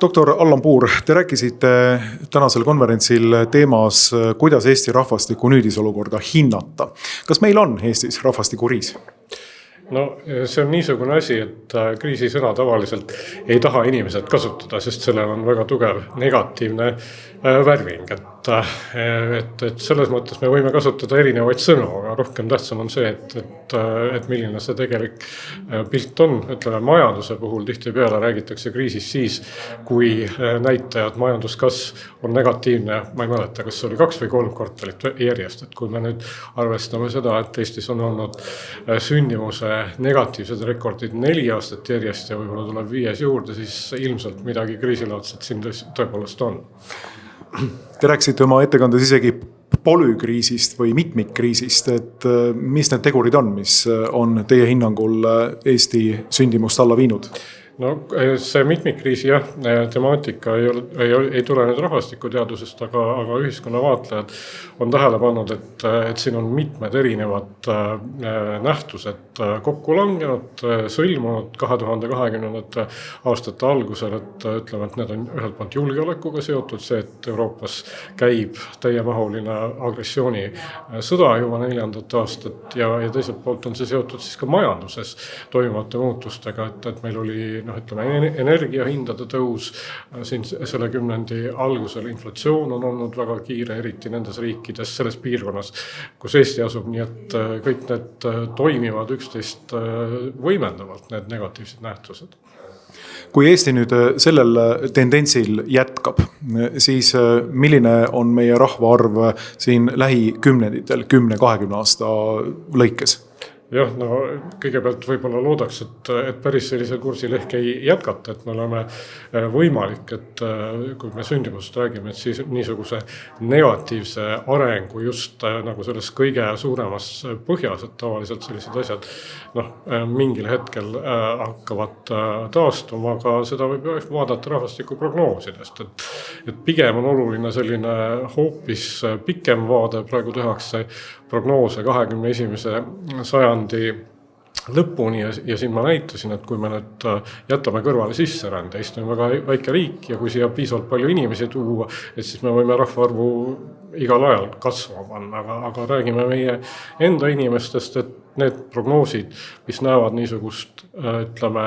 Doktor Allan Puur, te rääkisite tänasel konverentsil teemas, kuidas Eesti rahvastiku nüüdisolukorda hinnata. Kas meil on Eestis rahvastikukriis? No see on niisugune asi, et kriisisõna tavaliselt ei taha inimesed kasutada, sest sellel on väga tugev negatiivne värving. Et selles mõttes me võime kasutada erinevaid sõnu, aga rohkem tähtsam on see, et milline see tegelik pilt on. Ütleme, majanduse puhul tihtipeale räägitakse kriisist siis, kui näitajad majanduskasv on negatiivne. Ma ei mäleta, kas oli 2 või 3 kvartalit järjest. Et kui me nüüd arvestame seda, et Eestis on olnud sündimuse negatiivsed rekordid 4 aastat järjest ja võib-olla tuleb 5 juurde, siis ilmselt midagi kriisilaadset siin tõepoolest on. Te rääkisite oma ettekandes isegi polükriisist või mitmikkriisist, et mis need tegurid on, mis on teie hinnangul Eesti sündimust alla viinud? No see mitmikkriisi temaatika ei tule nüüd rahvastikuteadusest, aga ühiskonna vaatlejad on tähele pannud, et siin on mitmed erinevad nähtused kokku langenud, sõlmunud 2020. aastate algusel, et ütleme, et need on ühelt poolt julgeolekuga seotud, see, et Euroopas käib täiemahuline agressioonisõda juba 4. aastat ja teiselt poolt on see seotud siis ka majanduses toimuvate muutustega, et meil oli ütleme, energiahindade tõus siin selle kümnendi algusel, inflatsioon on olnud väga kiire, eriti nendes riikides, selles piirkonnas, kus Eesti asub, nii et kõik need toimivad üksteist võimendavalt, need negatiivsed nähtused. Kui Eesti nüüd sellel tendentsil jätkab, siis milline on meie rahvaarv siin lähikümnenditel, 10-20 aasta lõikes? Jah, no kõigepealt võib-olla loodaks, et päris sellisel kursil ehk ei jätkata, et me oleme võimalik, et kui me sündimust räägime, et siis niisuguse negatiivse arengu just nagu selles kõige suuremas põhjas, et tavaliselt sellised asjad mingil hetkel hakkavad taastuma, aga seda võib vaadata rahvastikuprognoosidest, et pigem on oluline selline hoopis pikem vaade, praegu tehakse prognoose 21. sajandi lõpuni ja siin ma näitasin, et kui me nüüd jätame kõrvale sisserände, Eesti on väga väike riik ja kui siia piisavalt palju inimesi tuua, et siis me võime rahvaarvu igal ajal kasvama panna, aga räägime meie enda inimestest, et need prognoosid, mis näevad niisugust, ütleme,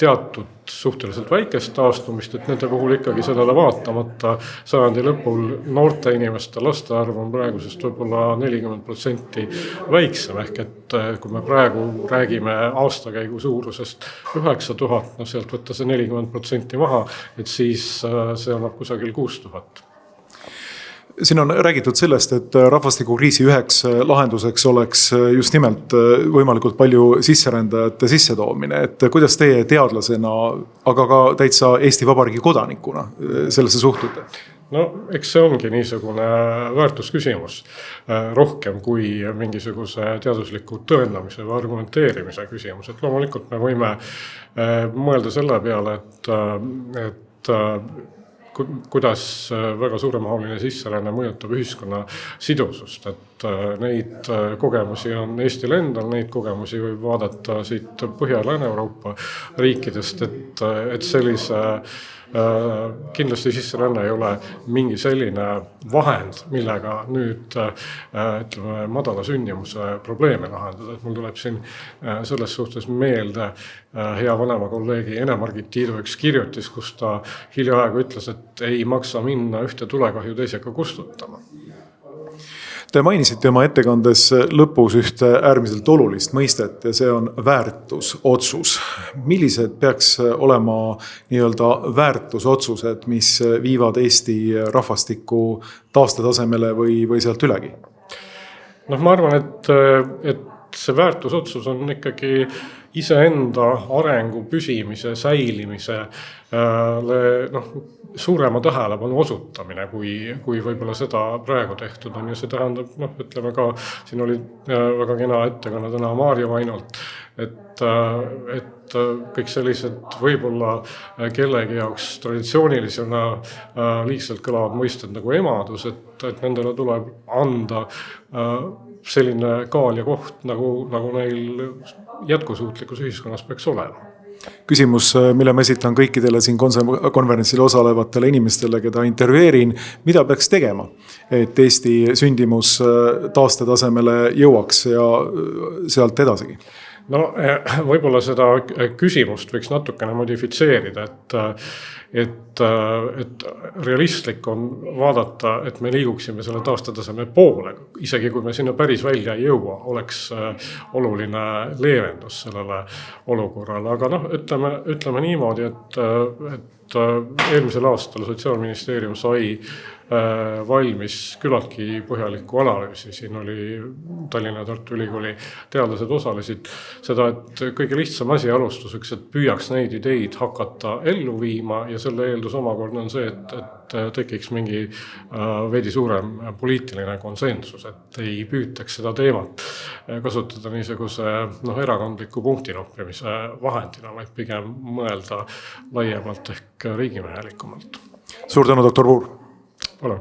teatud suhteliselt väikest taastumist, et nende puhul ikkagi sellele vaatamata sajandi lõpul noorte inimeste laste arv on praegusest võib-olla 40% väiksem, ehk et kui me praegu räägime aastakäigu suurusest 9000, sealt võtta see 40% maha, et siis see annab kusagil 6000. Siin on räägitud sellest, et rahvastikukriisi üheks lahenduseks oleks just nimelt võimalikult palju sisserändajate sissetoomine. Et kuidas teie teadlasena, aga ka täitsa Eesti Vabariigi kodanikuna sellesse suhtute? No eks see ongi niisugune väärtusküsimus rohkem kui mingisuguse teadusliku tõendamise või argumenteerimise küsimus. Et loomulikult me võime mõelda selle peale, et kuidas väga suuremahuline sisseränne mõjutab ühiskonna sidusust, et neid kogemusi on Eestil endal, neid kogemusi võib vaadata siit Põhja- ja Lääne-Euroopa riikidest, et sellise kindlasti sisseränne ei ole mingi selline vahend, millega nüüd ütleme, madala sündimuse probleeme lahendada. Et mul tuleb siin selles suhtes meelde hea vanema kolleegi Ene-Margit Tiidu üks kirjutis, kus ta hiljaaegu ütles, et ei maksa minna ühte tulekahju teisega kustutama. Te mainisite oma ettekandes lõpus ühte äärmiselt olulist mõistet ja see on väärtusotsus. Millised peaks olema nii-öelda väärtusotsused, mis viivad Eesti rahvastiku taastetasemele või sealt ülegi? Ma arvan, et see väärtusotsus on ikkagi iseenda arengu püsimise, säilimise suurema tähelepanu osutamine, kui võib-olla seda praegu tehtud on. Ja see tähendab, ütleme ka, siin oli väga kena ettekanne täna Maarja Vainolt, et kõik sellised võib-olla kellegi jaoks traditsioonilisena liigselt kõlavad mõisted nagu emadus, et nendele tuleb anda selline kaal ja koht, nagu neil jätkusuutlikus ühiskonnas peaks olema. Küsimus, mille ma esitan kõikidele siin konverentsil osalevatele inimestele, keda intervjueerin, mida peaks tegema, et Eesti sündimus taastetasemele jõuaks ja sealt edasigi? No võib-olla seda küsimust võiks natukene modifitseerida, et realistlik on vaadata, et me liiguksime selle taastetaseme poole, isegi kui me sinna päris välja ei jõua, oleks oluline leevendus sellele olukorrale, aga ütleme niimoodi, et eelmisel aastal Sotsiaalministeerium sai valmis küllaltki põhjaliku analüüsi, siin oli Tallinna ja Tartu Ülikooli teadlased osalesid seda, et kõige lihtsam asi alustuseks, et püüaks neid ideid hakata ellu viima ja selle eeldus omakorda on see, et tekiks mingi veidi suurem poliitiline konsensus, et ei püütaks seda teemat kasutada niisuguse erakondliku punktinoppimise vahendina, vaid pigem mõelda laiemalt ehk riigimehelikumalt. Suur tänu, doktor Puur! Palun.